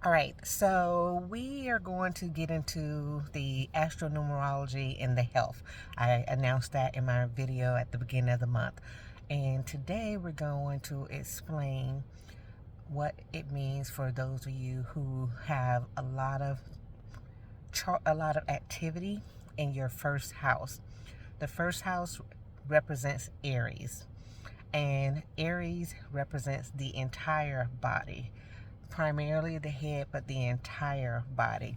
All right, so we are going to get into the astronumerology and the health. I announced that in my video at the beginning of the month. And today we're going to explain what it means for those of you who have a lot of activity in your first house. The first house represents Aries, and Aries represents the entire body, primarily the head, but the entire body.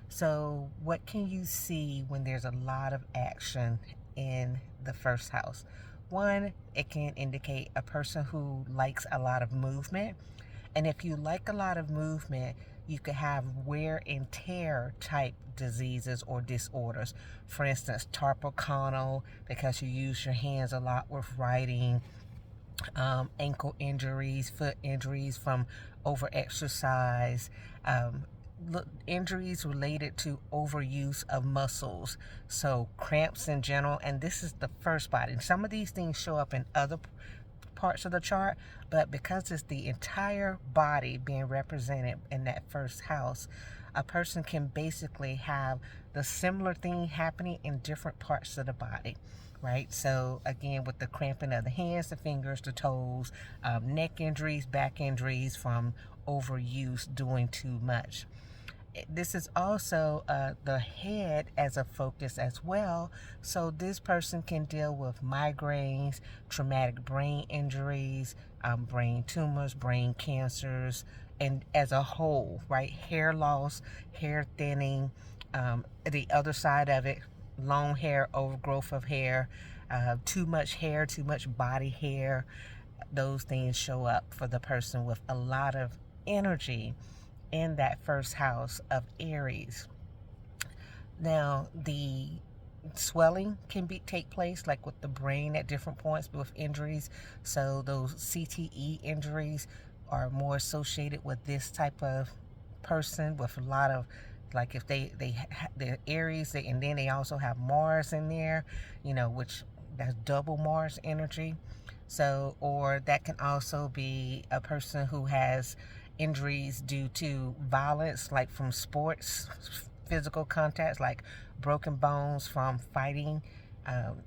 So, what can you see when there's a lot of action in the first house? One, it can indicate a person who likes a lot of movement. And if you like a lot of movement, you could have wear and tear type diseases or disorders. For instance, carpal tunnel, because you use your hands a lot with writing, ankle injuries, foot injuries from overexercise, injuries related to overuse of muscles, so cramps in general. And this is the first body. Some of these things show up in other parts of the chart, but because it's the entire body being represented in that first house, a person can basically have the similar thing happening in different parts of the body, right? So again, with the cramping of the hands, the fingers, the toes, neck injuries, back injuries from overuse, doing too much. This is also the head as a focus as well. So this person can deal with migraines, traumatic brain injuries, brain tumors, brain cancers, and as a whole, right? Hair loss, hair thinning, the other side of it, long hair, overgrowth of hair, too much hair, too much body hair. Those things show up for the person with a lot of energy in that first house of Aries. Now, the swelling can take place like with the brain at different points with injuries. So those CTE injuries are more associated with this type of person with a lot of, like, if they're Aries, and then they also have Mars in there, which that's double Mars energy. So, or that can also be a person who has injuries due to violence, like from sports, physical contacts, like broken bones from fighting,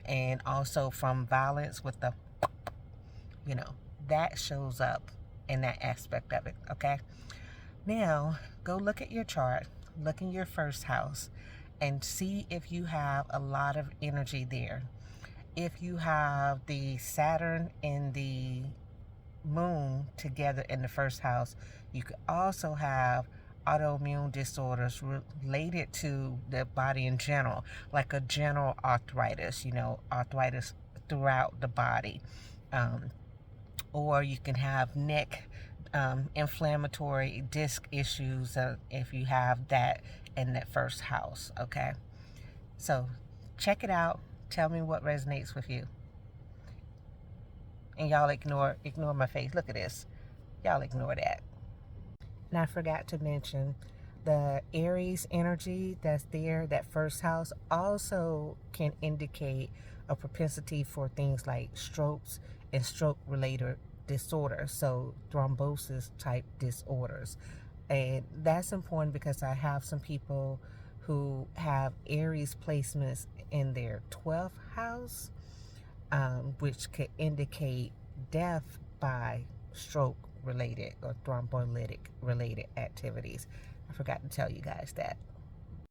and also from violence with the, you know, that shows up in that aspect of it, okay? Now, go look at your chart, look in your first house, and see if you have a lot of energy there. If you have the Saturn and the moon together in the first house, you could also have autoimmune disorders related to the body in general, like a general arthritis, arthritis throughout the body. Or you can have neck inflammatory disc issues if you have that in that first house, okay? So check it out. Tell me what resonates with you. And y'all ignore my face. Look at this. Y'all ignore that. And I forgot to mention the Aries energy that's there, that first house, also can indicate a propensity for things like strokes and stroke related disorders, so thrombosis type disorders. And that's important because I have some people who have Aries placements in their 12th house, which could indicate death by stroke related or thrombolytic related activities. I forgot to tell you guys that.